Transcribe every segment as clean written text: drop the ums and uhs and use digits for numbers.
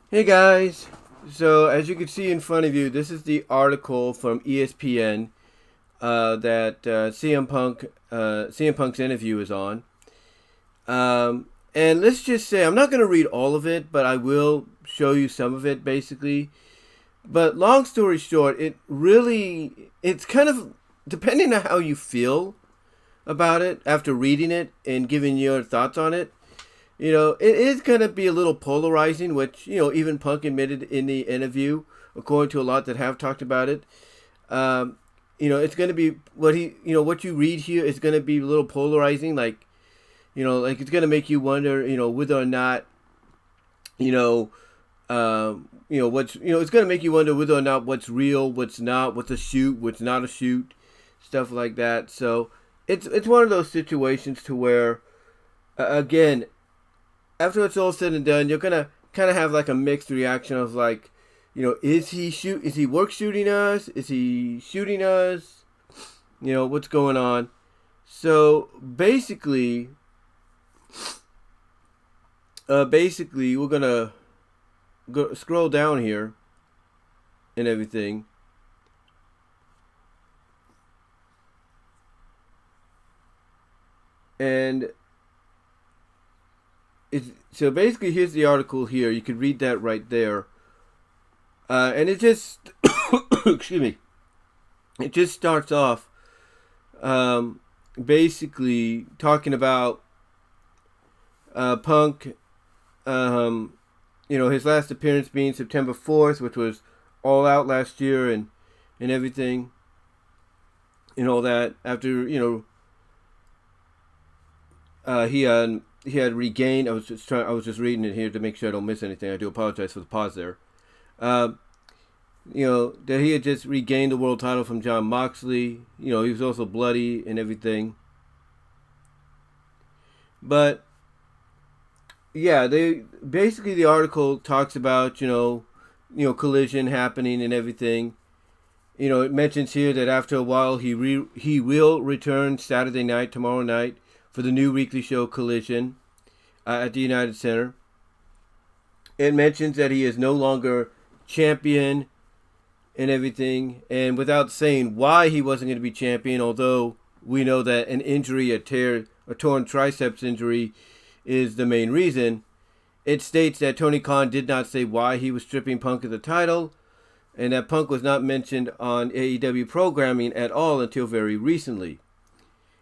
Hey guys, so as you can see in front of you, this is the article from ESPN that CM Punk's interview is on. And let's just say I'm not going to read all of it, but I will show you some of it basically. But long story short, it's kind of depending on how you feel about it after reading it and giving your thoughts on it. It is going to be a little polarizing, which, even Punk admitted in the interview, according to a lot that have talked about it. It's going to be what you read here is going to be a little polarizing. Like it's going to make you wonder, whether or not, it's going to make you wonder whether or not what's real, what's not, what's a shoot, what's not a shoot, stuff like that. So it's one of those situations to where, again, after it's all said and done, you're gonna kind of have like a mixed reaction of like, is he work shooting us? Is he shooting us? What's going on? So basically, we're gonna scroll down here and everything. And so basically, here's the article here. You could read that right there. And it just, excuse me, it just starts off basically talking about Punk, his last appearance being September 4th, which was All Out last year and everything, and all that. After, he had regained. I was just reading it here to make sure I don't miss anything. I do apologize for the pause there. Uh, that he had just regained the world title from Jon Moxley. He was also bloody and everything. But yeah, the article talks about Collision happening and everything. It mentions here that after a while he will return Saturday night, tomorrow night, for the new weekly show Collision at the United Center. It mentions that he is no longer champion and everything, and without saying why he wasn't going to be champion, although we know that an injury, a torn triceps injury, is the main reason. It states that Tony Khan did not say why he was stripping Punk of the title, and that Punk was not mentioned on AEW programming at all until very recently.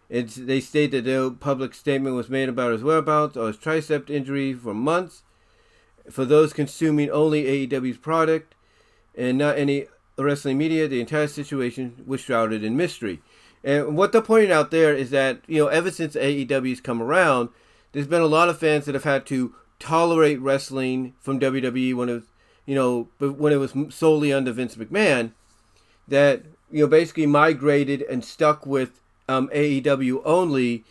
They state that no public statement was made about his whereabouts or his tricep injury for months. For those consuming only AEW's product and not any wrestling media, the entire situation was shrouded in mystery. And what they're pointing out there is that, ever since AEW's come around, there's been a lot of fans that have had to tolerate wrestling from WWE when it was solely under Vince McMahon, that, basically migrated and stuck with AEW only.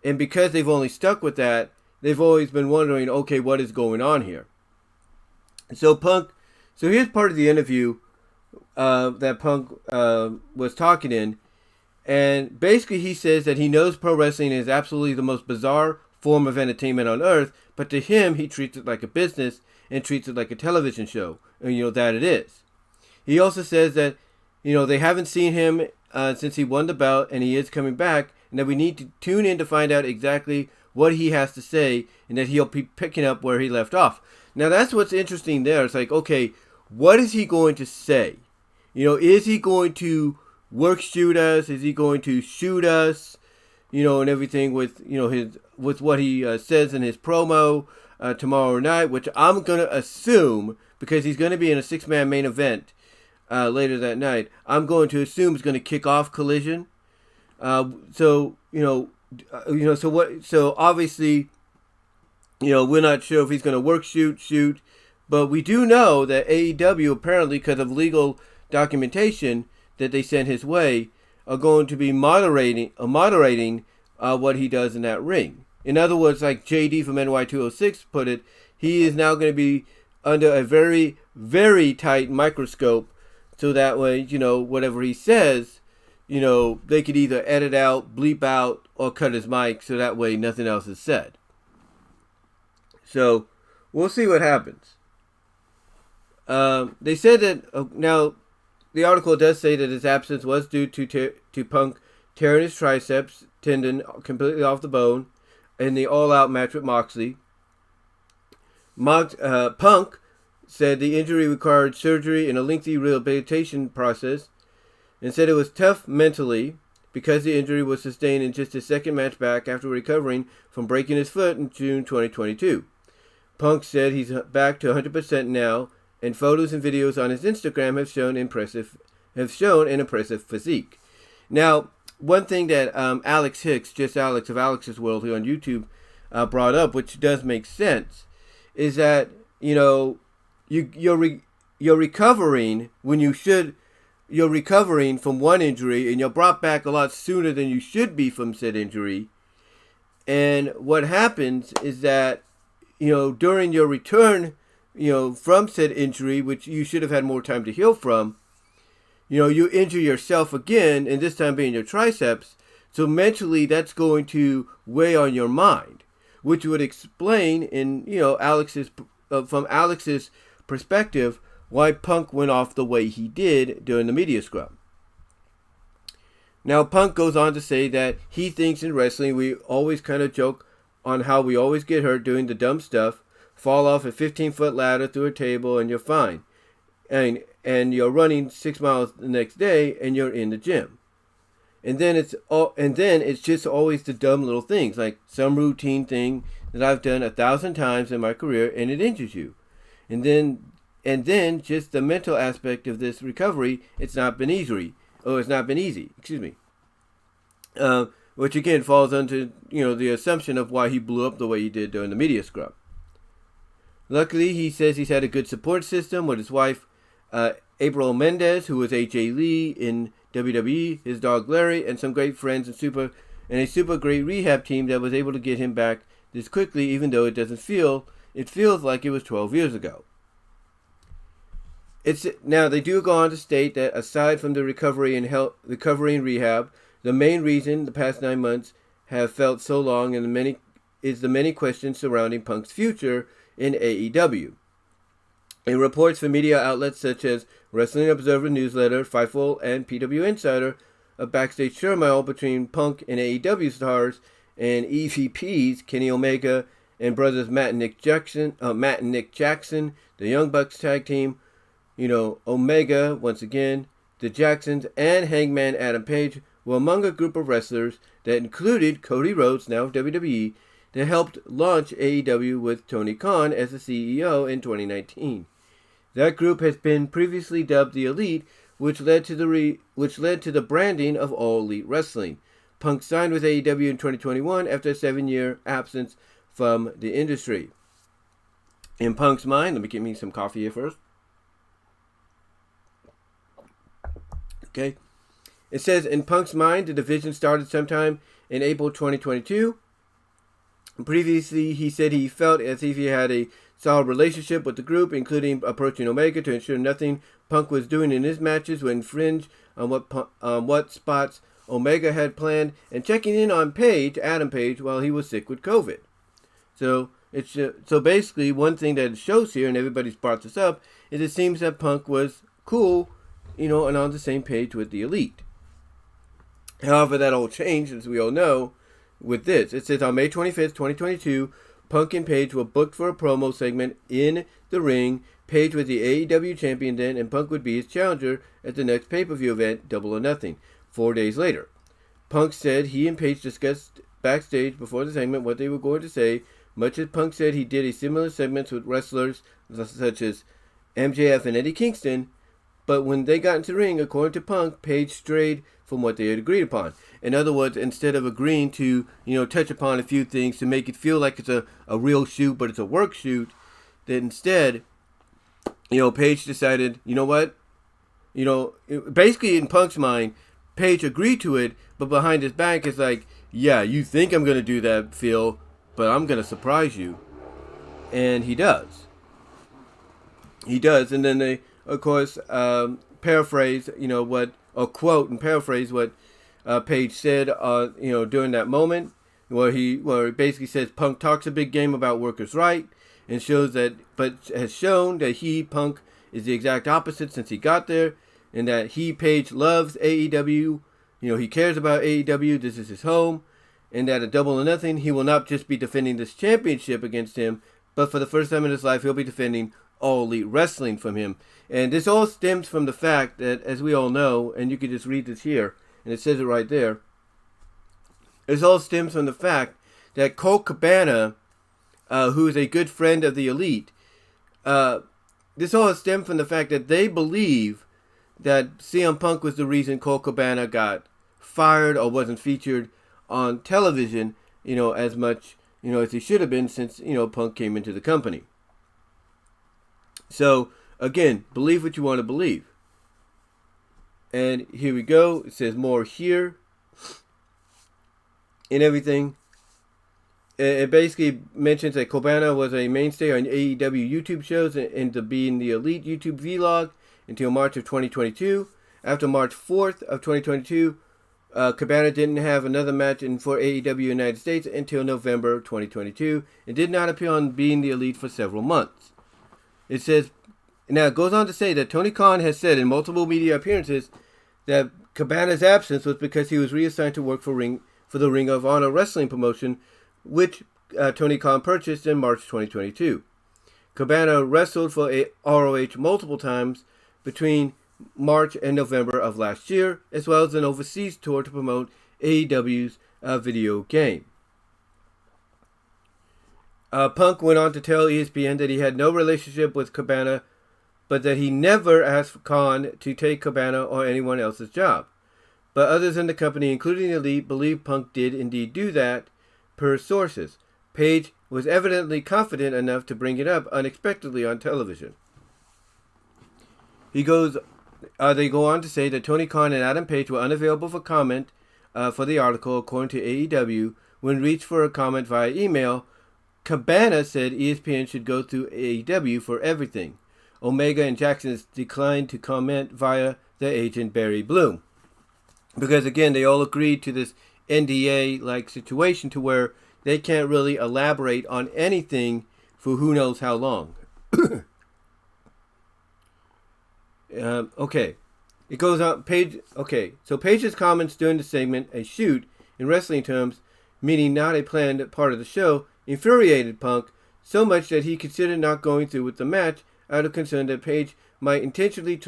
And because they've only stuck with that, they've always been wondering, okay, what is going on here? So here's part of the interview that Punk was talking in. And basically he says that he knows pro wrestling is absolutely the most bizarre form of entertainment on earth, but to him, he treats it like a business and treats it like a television show, and that it is. He also says that, they haven't seen him since he won the belt, and he is coming back, and that we need to tune in to find out exactly what he has to say, and that he'll be picking up where he left off. Now, that's what's interesting there. It's like, okay, what is he going to say? Is he going to work shoot us? Is he going to shoot us? And everything with, with what he says in his promo tomorrow night, which I'm going to assume, because he's going to be in a 6-man main event later that night, I'm going to assume he's going to kick off Collision. So obviously, we're not sure if he's going to work shoot, but we do know that AEW, apparently because of legal documentation that they sent his way, are going to be moderating what he does in that ring. In other words, like JD from NY206 put it, he is now going to be under a very, very tight microscope, so that way, whatever he says, they could either edit out, bleep out, or cut his mic, so that way nothing else is said. So, we'll see what happens. They said that now the article does say that his absence was due to Punk tearing his triceps tendon completely off the bone in the all-out match with Moxley. Punk said the injury required surgery and a lengthy rehabilitation process, and said it was tough mentally because the injury was sustained in just his second match back after recovering from breaking his foot in June 2022. Punk said he's back to 100% now, and photos and videos on his Instagram have shown an impressive physique. Now, one thing that Alex Hicks, just Alex of Alex's World here on YouTube, brought up, which does make sense, is that you're recovering when you should. You're recovering from one injury, and you're brought back a lot sooner than you should be from said injury. And what happens is that during your return, from said injury, which you should have had more time to heal from, you injure yourself again, and this time being your triceps. So mentally, that's going to weigh on your mind, which would explain in from Alex's perspective why Punk went off the way he did during the media scrum. Now, Punk goes on to say that he thinks in wrestling we always kind of joke on how we always get hurt doing the dumb stuff, fall off a 15-foot ladder through a table, and you're fine. And you're running 6 miles the next day, and you're in the gym. And then it's just always the dumb little things, like some routine thing that I've done 1,000 times in my career, and it injures you. And then just the mental aspect of this recovery, it's not been easy. Excuse me. Which again falls under the assumption of why he blew up the way he did during the media scrum. Luckily, he says he's had a good support system with his wife, April Mendez, who was AJ Lee in WWE, his dog Larry, and some great friends and a super great rehab team that was able to get him back this quickly, even though it feels like it was 12 years ago. Now they do go on to state that aside from the recovery and rehab, the main reason the past 9 months have felt so long and the many questions surrounding Punk's future in AEW. In reports from media outlets such as Wrestling Observer Newsletter, Fightful, and PW Insider, a backstage turmoil between Punk and AEW stars and EVPs Kenny Omega and brothers Matt and Nick Jackson, the Young Bucks tag team, Omega, once again, the Jacksons, and Hangman Adam Page were among a group of wrestlers that included Cody Rhodes, now of WWE, that helped launch AEW with Tony Khan as the CEO in 2019. That group has been previously dubbed the Elite, which led to the branding of All Elite Wrestling. Punk signed with AEW in 2021 after a 7-year absence from the industry. In Punk's mind, let me get me some coffee here first. Okay. It says, in Punk's mind, the division started sometime in April 2022. Previously, he said he felt as if he had a solid relationship with the group, including approaching Omega to ensure nothing Punk was doing in his matches would infringe on what spots Omega had planned, and checking in on Adam Page, while he was sick with COVID. So basically, one thing that it shows here, and everybody's brought this up, is it seems that Punk was cool, and on the same page with the Elite. However, that all changed, as we all know, with this. It says on May 25th, 2022, Punk and Page were booked for a promo segment in the ring. Page was the AEW champion then, and Punk would be his challenger at the next pay-per-view event, Double or Nothing, 4 days later. Punk said he and Page discussed backstage before the segment what they were going to say. Much as Punk said he did a similar segments with wrestlers such as MJF and Eddie Kingston, but when they got into the ring, according to Punk, Page strayed from what they had agreed upon. In other words, instead of agreeing to, touch upon a few things to make it feel like it's a real shoot, but it's a work shoot, that instead, Page decided, what? Basically in Punk's mind, Page agreed to it, but behind his back is like, yeah, you think I'm going to do that, Phil, but I'm going to surprise you. And he does. And then they, of course, paraphrase, quote and paraphrase what Page said, during that moment, where he basically says Punk talks a big game about workers' right, and has shown that Punk, is the exact opposite since he got there, and that Page loves AEW. He cares about AEW. This is his home. And that at Double or Nothing, he will not just be defending this championship against him, but for the first time in his life, he'll be defending All Elite Wrestling from him. And this all stems from the fact that, as we all know, and you can just read this here, and it says it right there, this all stems from the fact that Colt Cabana, who is a good friend of the Elite, this all stems from the fact that they believe that CM Punk was the reason Colt Cabana got fired or wasn't featured on television, as much, as he should have been since, Punk came into the company. So, again, believe what you want to believe. And here we go. It says more here and everything. It basically mentions that Cabana was a mainstay on AEW YouTube shows and to be in the Elite YouTube vlog until March of 2022. After March 4th of 2022, Cabana didn't have another match for AEW United States until November 2022 and did not appear on Being the Elite for several months. It says, now it goes on to say that Tony Khan has said in multiple media appearances that Cabana's absence was because he was reassigned to work for the Ring of Honor wrestling promotion, which Tony Khan purchased in March 2022. Cabana wrestled for ROH multiple times between March and November of last year, as well as an overseas tour to promote AEW's video game. Punk went on to tell ESPN that he had no relationship with Cabana, but that he never asked Khan to take Cabana or anyone else's job. But others in the company, including the Elite, believe Punk did indeed do that, per sources. Page was evidently confident enough to bring it up unexpectedly on television. They go on to say that Tony Khan and Adam Page were unavailable for comment for the article, according to AEW. When reached for a comment via email, Cabana said ESPN should go through AEW for everything. Omega and Jackson declined to comment via their agent Barry Bloom. Because, again, they all agreed to this NDA-like situation to where they can't really elaborate on anything for who knows how long. Okay. It goes on. So Page's comments during the segment, a shoot, in wrestling terms, meaning not a planned part of the show, infuriated Punk so much that he considered not going through with the match out of concern that Page might intentionally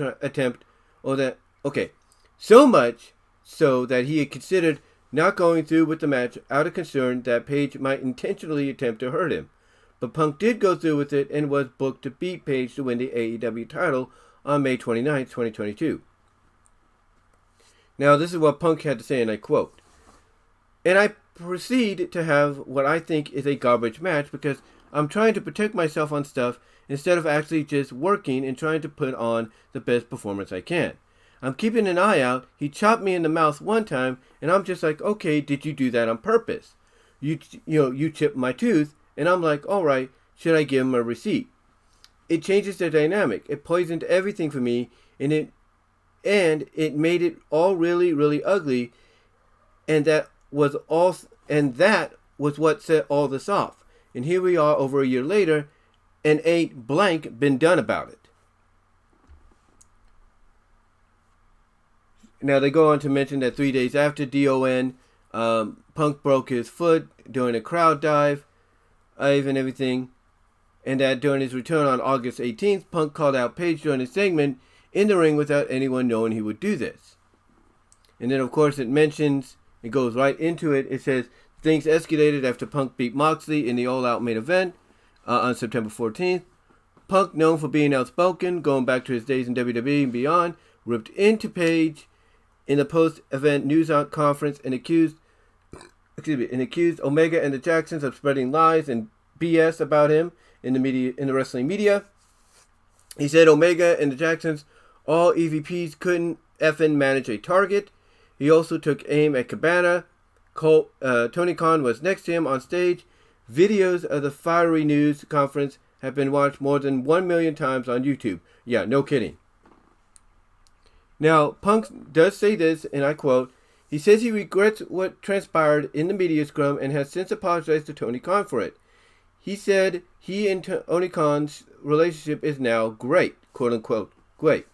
so much so that he had considered not going through with the match out of concern that Page might intentionally attempt to hurt him. But Punk did go through with it and was booked to beat Page to win the AEW title on May 29, 2022. Now, this is what Punk had to say, and I quote, "And I proceed to have what I think is a garbage match because I'm trying to protect myself on stuff instead of actually just working and trying to put on the best performance I can. I'm keeping an eye out. He chopped me in the mouth one time, and I'm just like, okay, did you do that on purpose? You chipped my tooth, and I'm like, all right, should I give him a receipt? It changes the dynamic. It poisoned everything for me, and it made it all really, really ugly, and that was what set all this off. And here we are over a year later, and ain't blank been done about it." Now they go on to mention that 3 days after DON, Punk broke his foot during a crowd dive, and everything, and that during his return on August 18th, Punk called out Page during a segment in the ring without anyone knowing he would do this. And then, of course, it goes right into it. It says, things escalated after Punk beat Moxley in the All-Out main event on September 14th. Punk, known for being outspoken, going back to his days in WWE and beyond, ripped into Page in the post-event news conference and accused Omega and the Jacksons of spreading lies and BS about him in the wrestling media. He said Omega and the Jacksons, all EVPs, couldn't effing manage a target. He also took aim at Cabana. Tony Khan was next to him on stage. Videos of the fiery news conference have been watched more than 1 million times on YouTube. Yeah, no kidding. Now, Punk does say this, and I quote, he says he regrets what transpired in the media scrum and has since apologized to Tony Khan for it. He said he and Tony Khan's relationship is now great, quote-unquote, great.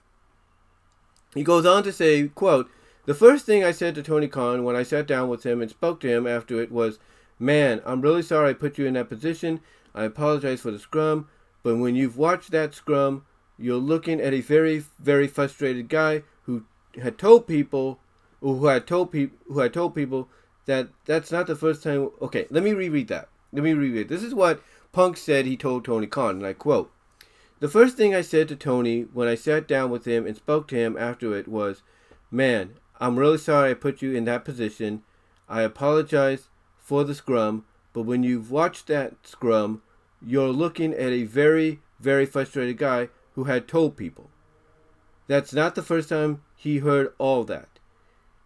He goes on to say, quote, "The first thing I said to Tony Khan when I sat down with him and spoke to him after it was, man, I'm really sorry I put you in that position. I apologize for the scrum, but when you've watched that scrum, you're looking at a very, very frustrated guy who had told people that that's not the first time." Okay, let me reread that. This is what Punk said he told Tony Khan, and I quote, "The first thing I said to Tony when I sat down with him and spoke to him after it was, man, I'm really sorry I put you in that position. I apologize for the scrum, but when you've watched that scrum, you're looking at a very, very frustrated guy who had told people." That's not the first time he heard all that.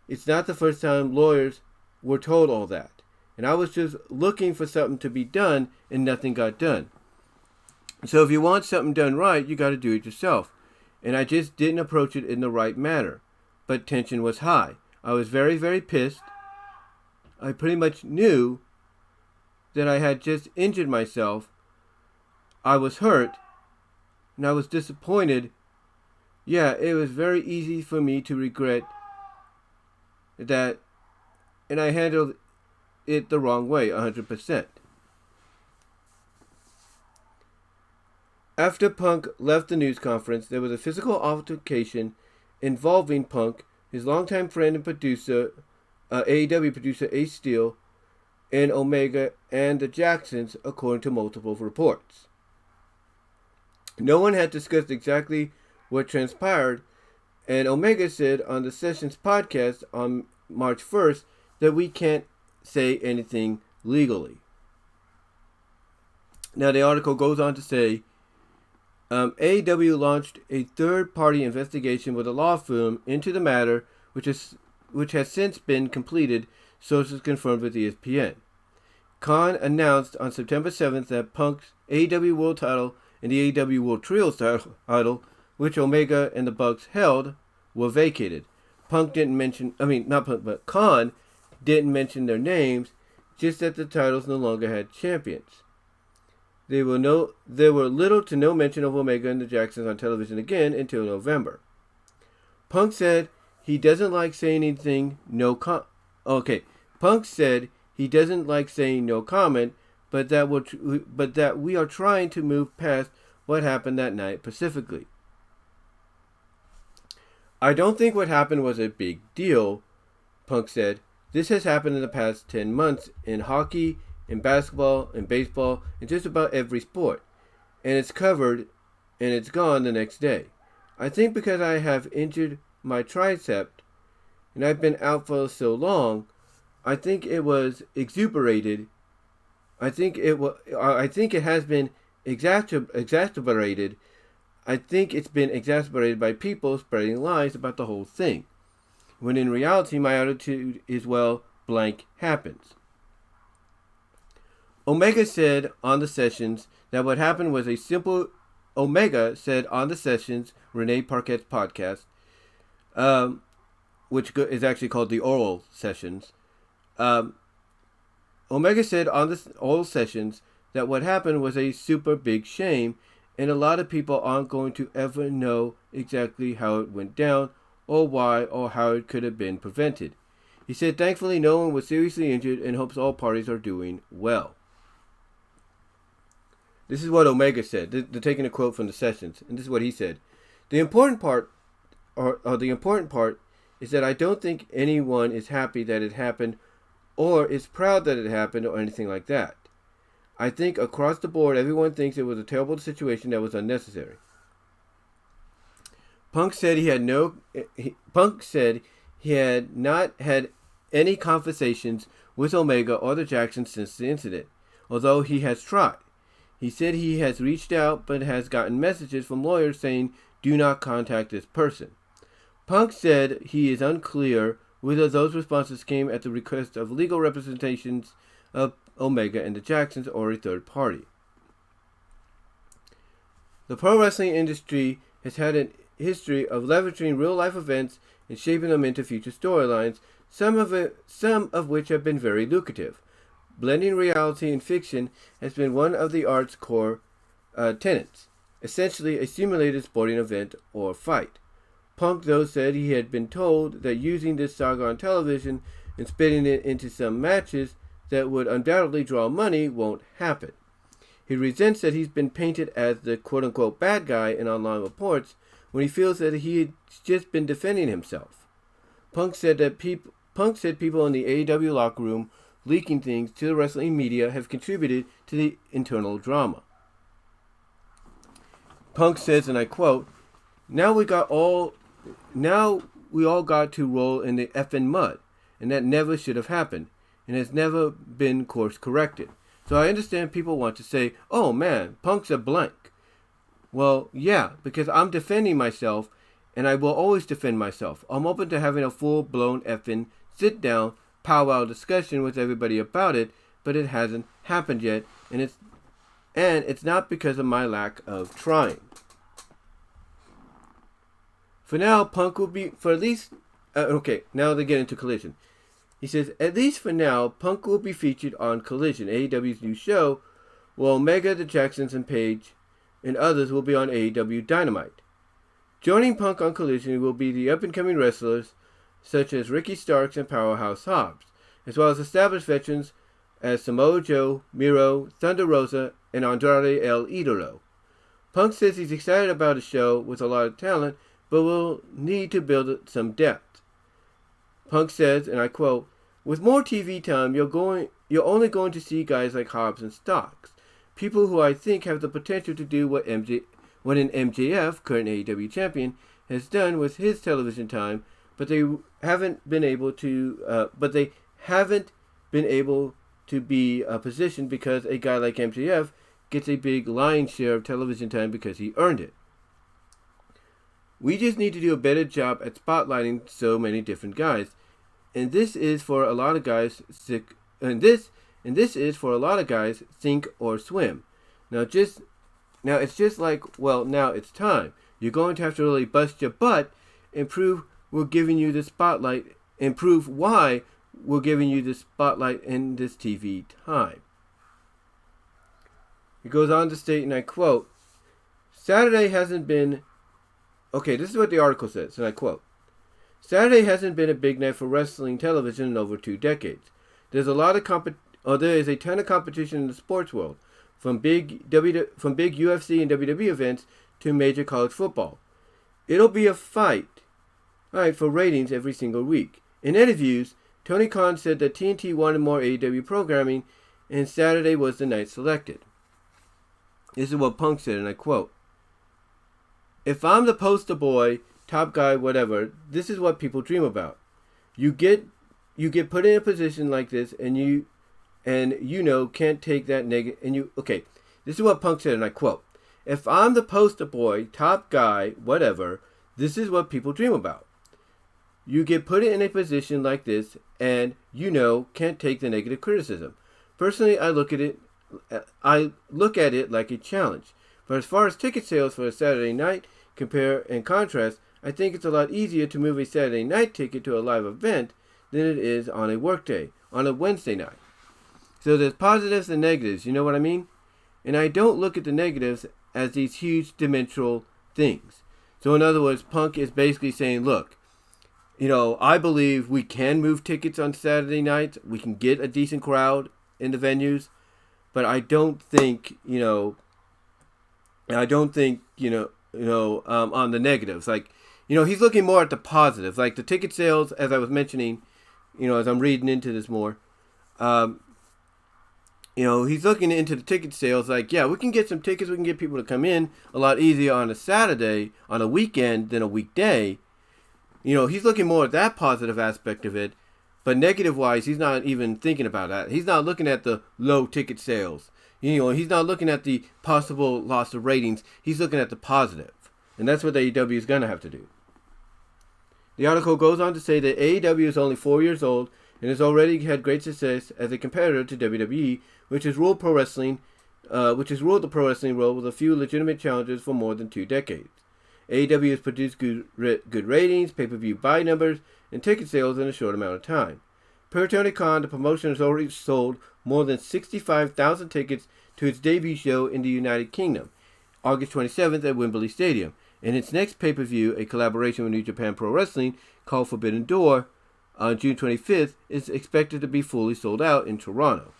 It's not the first time lawyers were told all that. And I was just looking for something to be done, and nothing got done. So if you want something done right, you got to do it yourself. And I just didn't approach it in the right manner. But tension was high. I was very, very pissed. I pretty much knew that I had just injured myself. I was hurt, and I was disappointed. Yeah, it was very easy for me to regret that, and I handled it the wrong way, 100%. After Punk left the news conference, there was a physical altercation involving Punk, his longtime friend and producer, AEW producer Ace Steel, and Omega and the Jacksons, according to multiple reports. No one had discussed exactly what transpired, and Omega said on the Sessions podcast on March 1st that we can't say anything legally. Now the article goes on to say, AEW launched a third-party investigation with a law firm into the matter, which has since been completed, sources confirmed with ESPN. Khan announced on September 7th that Punk's AEW World title and the AEW World Trios title, which Omega and the Bucks held, were vacated. Khan didn't mention their names, just that the titles no longer had champions. There were little to no mention of Omega and the Jacksons on television again until November. Punk said he doesn't like saying anything. Punk said he doesn't like saying no comment, but that we are trying to move past what happened that night pacifically. I don't think what happened was a big deal, Punk said. This has happened in the past 10 months in hockey, in basketball, in baseball, in just about every sport. And it's covered, and it's gone the next day. I think because I have injured my tricep, and I've been out for so long, I think it was exuberated. I think it has been exacerbated. I think it's been exacerbated by people spreading lies about the whole thing. When in reality, my attitude is, well, blank happens. Omega said on the Sessions that what happened was a simple... Omega said on the Sessions, Renee Parquet's podcast, which is actually called the Oral Sessions. Omega said on the Oral Sessions that what happened was a super big shame, and a lot of people aren't going to ever know exactly how it went down, or why, or how it could have been prevented. He said thankfully no one was seriously injured and hopes all parties are doing well. This is what Omega said. They're taking a quote from the Sessions, and this is what he said. The important part is that I don't think anyone is happy that it happened, or is proud that it happened, or anything like that. I think across the board, everyone thinks it was a terrible situation that was unnecessary. Punk said he had not had any conversations with Omega or the Jacksons since the incident, although he has tried. He said he has reached out but has gotten messages from lawyers saying, do not contact this person. Punk said he is unclear whether those responses came at the request of legal representations of Omega and the Jacksons or a third party. The pro wrestling industry has had a history of leveraging real-life events and shaping them into future storylines, some of which have been very lucrative. Blending reality and fiction has been one of the art's core tenets. essentially a simulated sporting event or fight. Punk, though, said he had been told that using this saga on television and spitting it into some matches that would undoubtedly draw money won't happen. He resents that he's been painted as the quote-unquote bad guy in online reports when he feels that he had just been defending himself. Punk said people in the AEW locker room leaking things to the wrestling media have contributed to the internal drama. Punk says, and I quote, Now we all got to roll in the effing mud, and that never should have happened, and has never been course corrected. So I understand people want to say, oh man, Punk's a blank. Well, yeah, because I'm defending myself, and I will always defend myself. I'm open to having a full-blown effing sit-down, powwow discussion with everybody about it, but it hasn't happened yet, and it's not because of my lack of trying. For now, Punk will be, for at least, now they get into Collision. He says, at least for now, Punk will be featured on Collision, AEW's new show, while Omega, the Jacksons, and Page, and others will be on AEW Dynamite. Joining Punk on Collision will be the up-and-coming wrestlers such as Ricky Starks and Powerhouse Hobbs, as well as established veterans as Samoa Joe, Miro, Thunder Rosa, and Andrade El Idolo. Punk says he's excited about a show with a lot of talent, but will need to build some depth. Punk says, and I quote, with more TV time, you're only going to see guys like Hobbs and Starks, people who I think have the potential to do what an MJF, current AEW champion, has done with his television time, but they haven't been able to be positioned because a guy like MJF gets a big lion's share of television time because he earned it. We just need to do a better job at spotlighting so many different guys, and this is for a lot of guys sink or swim. Now it's just like, well, now it's time. You're going to have to really bust your butt and prove we're giving you the spotlight and prove why we're giving you the spotlight in this TV time. He goes on to state, and I quote, Saturday hasn't been... Okay, this is what the article says, and I quote, Saturday hasn't been a big night for wrestling television in over 2 decades. There is a ton of competition in the sports world, from big UFC and WWE events to major college football. It'll be a fight, for ratings every single week. In interviews, Tony Khan said that TNT wanted more AEW programming, and Saturday was the night selected. This is what Punk said, and I quote, If I'm the poster boy, top guy, whatever, this is what people dream about. You get put in a position like this, and you can't take that negative. This is what Punk said, and I quote: "If I'm the poster boy, top guy, whatever, this is what people dream about. You get put in a position like this, and can't take the negative criticism. Personally, I look at it like a challenge. But as far as ticket sales for a Saturday night, compare and contrast, I think it's a lot easier to move a Saturday night ticket to a live event than it is on a workday, on a Wednesday night. So there's positives and negatives, you know what I mean? And I don't look at the negatives as these huge dimensional things. So in other words, Punk is basically saying, look, I believe we can move tickets on Saturday nights. We can get a decent crowd in the venues. But I don't think, on the negatives. He's looking more at the positives. Like the ticket sales, as I was mentioning, as I'm reading into this more, he's looking into the ticket sales. Like, yeah, we can get some tickets. We can get people to come in a lot easier on a Saturday, on a weekend than a weekday. He's looking more at that positive aspect of it. But negative-wise, he's not even thinking about that. He's not looking at the low ticket sales. He's not looking at the possible loss of ratings. He's looking at the positive. And that's what AEW is going to have to do. The article goes on to say that AEW is only 4 years old and has already had great success as a competitor to WWE, which has ruled the pro wrestling world with a few legitimate challenges for more than 2 decades. AEW has produced good ratings, pay-per-view buy numbers, and ticket sales in a short amount of time. Per Tony Khan, the promotion has already sold more than 65,000 tickets to its debut show in the United Kingdom. August 27th at Wembley Stadium. In its next pay-per-view, a collaboration with New Japan Pro Wrestling called Forbidden Door on June 25th is expected to be fully sold out in Toronto.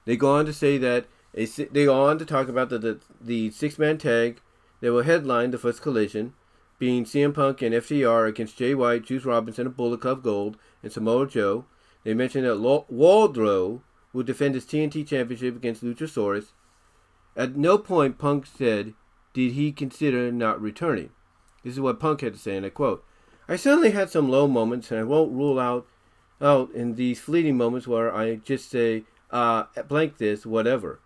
They go on to say that they go on to talk about the six-man tag that will headline the first Collision, being CM Punk and FTR against Jay White, Juice Robinson of Bullet Club Gold, and Samoa Joe. They mentioned that Wardlow will defend his TNT Championship against Luchasaurus. At no point Punk said, did he consider not returning. This is what Punk had to say, and I quote, I certainly had some low moments, and I won't rule out in these fleeting moments where I just say, blank this, whatever.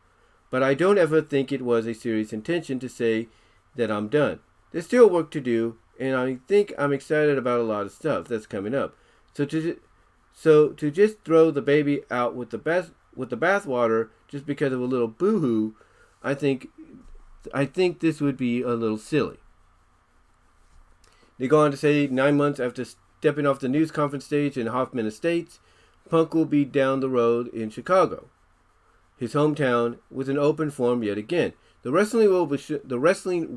But I don't ever think it was a serious intention to say that I'm done. There's still work to do, and I think I'm excited about a lot of stuff that's coming up. So to just throw the baby out with the bathwater just because of a little boo-hoo, I think this would be a little silly. They go on to say 9 months after stepping off the news conference stage in Hoffman Estates, Punk will be down the road in Chicago, his hometown, with an open forum yet again. The wrestling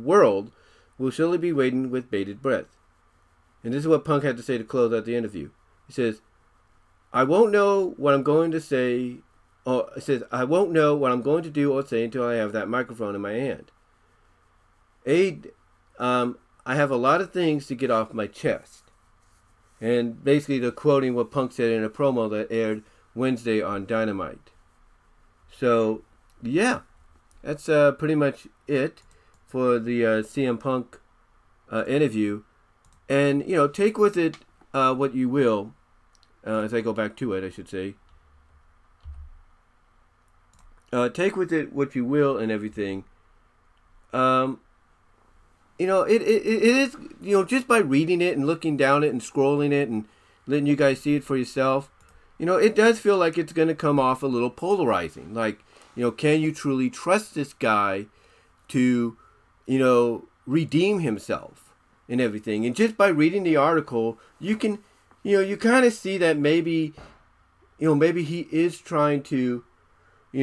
world will surely be waiting with bated breath. And this is what Punk had to say to close out the interview. He says, I won't know what I'm going to say, or it says, I won't know what I'm going to do or say until I have that microphone in my hand. I have a lot of things to get off my chest. And basically they're quoting what Punk said in a promo that aired Wednesday on Dynamite. So, yeah, that's pretty much it for the CM Punk interview. And, take with it what you will, as I go back to it, I should say. Take with it what you will and everything. It is, just by reading it and looking down it and scrolling it and letting you guys see it for yourself, it does feel like it's going to come off a little polarizing. Like, can you truly trust this guy to, redeem himself and everything? And just by reading the article, you can, you kind of see that maybe he is trying to, he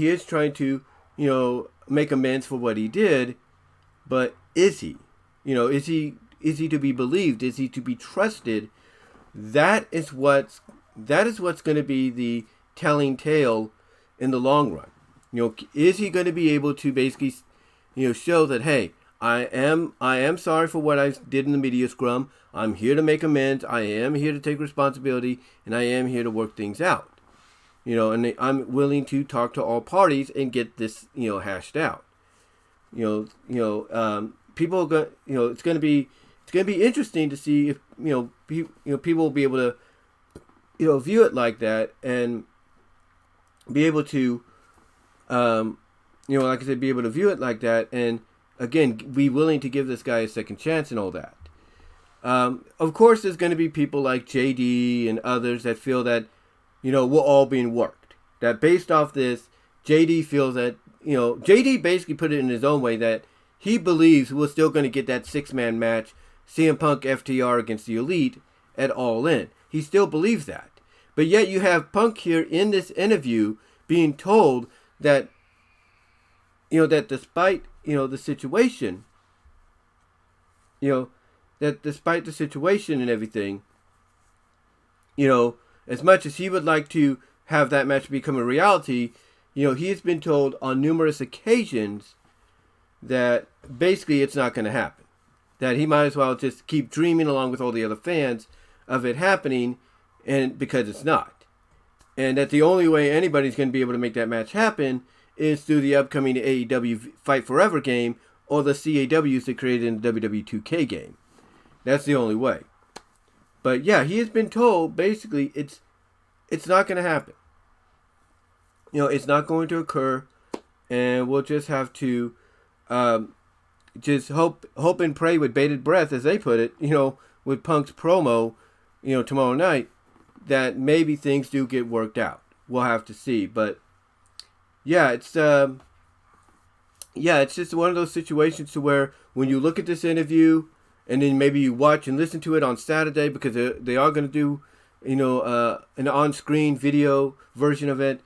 is trying to, make amends for what he did, but is he? Is he to be believed? Is he to be trusted? That is what's going to be the telling tale in the long run. Is he going to be able to basically, show that, hey, I am sorry for what I did in the media scrum. I'm here to make amends. I am here to take responsibility, and I am here to work things out. And I'm willing to talk to all parties and get this, hashed out. People are going, it's going to be interesting to see if, people will be able to, view it like that and be able to, like I said, be able to view it like that and again, be willing to give this guy a second chance and all that. Of course, there's going to be people like JD and others that feel that, we're all being worked. That based off this, JD feels that, JD basically put it in his own way that he believes we're still going to get that six-man match, CM Punk FTR against the Elite at All In. He still believes that. But yet you have Punk here in this interview being told that, that despite, the situation, that despite the situation and everything, as much as he would like to have that match become a reality, he has been told on numerous occasions that basically it's not going to happen. That he might as well just keep dreaming along with all the other fans of it happening, and because it's not. And that the only way anybody's going to be able to make that match happen is through the upcoming AEW Fight Forever game or the CAWs they created in the WWE 2K game. That's the only way. But yeah, he has been told basically it's not going to happen. It's not going to occur, and we'll just have to just hope and pray with bated breath, as they put it. With Punk's promo, tomorrow night, that maybe things do get worked out. We'll have to see, but yeah, it's just one of those situations to where when you look at this interview. And then maybe you watch and listen to it on Saturday because they are going to do, an on-screen video version of it.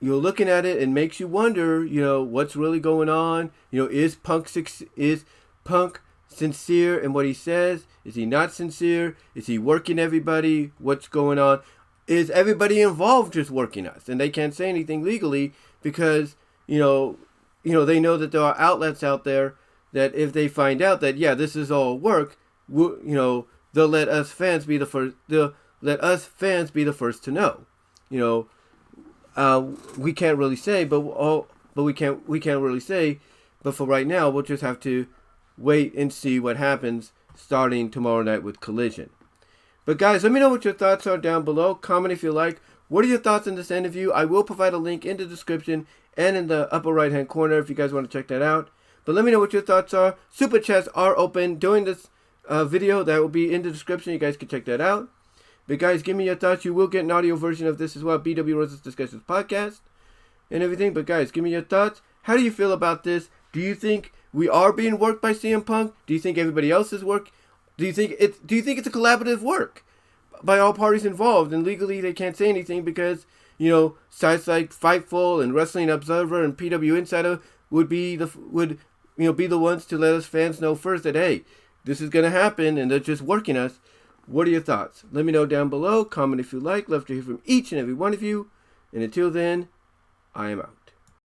you're looking at it and makes you wonder, what's really going on. Is Punk sincere in what he says? Is he not sincere? Is he working everybody? What's going on? Is everybody involved just working us? And they can't say anything legally because, they know that there are outlets out there that if they find out that, yeah, this is all work, they'll let us fans be the first. They'll let us fans be the first to know. We can't really say, but we can't really say. But for right now, we'll just have to wait and see what happens starting tomorrow night with Collision. But guys, let me know what your thoughts are down below. Comment if you like. What are your thoughts on this interview? I will provide a link in the description and in the upper right hand corner if you guys want to check that out. But let me know what your thoughts are. Super chats are open during this video. That will be in the description. You guys can check that out. But guys, give me your thoughts. You will get an audio version of this as well. BW Rose's Discussions podcast and everything. But guys, give me your thoughts. How do you feel about this? Do you think we are being worked by CM Punk? Do you think everybody else is work? Do you think it's a collaborative work by all parties involved? And legally they can't say anything because, sites like Fightful and Wrestling Observer and PW Insider would be the ones to let us fans know first that, hey, this is going to happen and they're just working us. What are your thoughts? Let me know down below. Comment if you like. Love to hear from each and every one of you. And until then, I am out.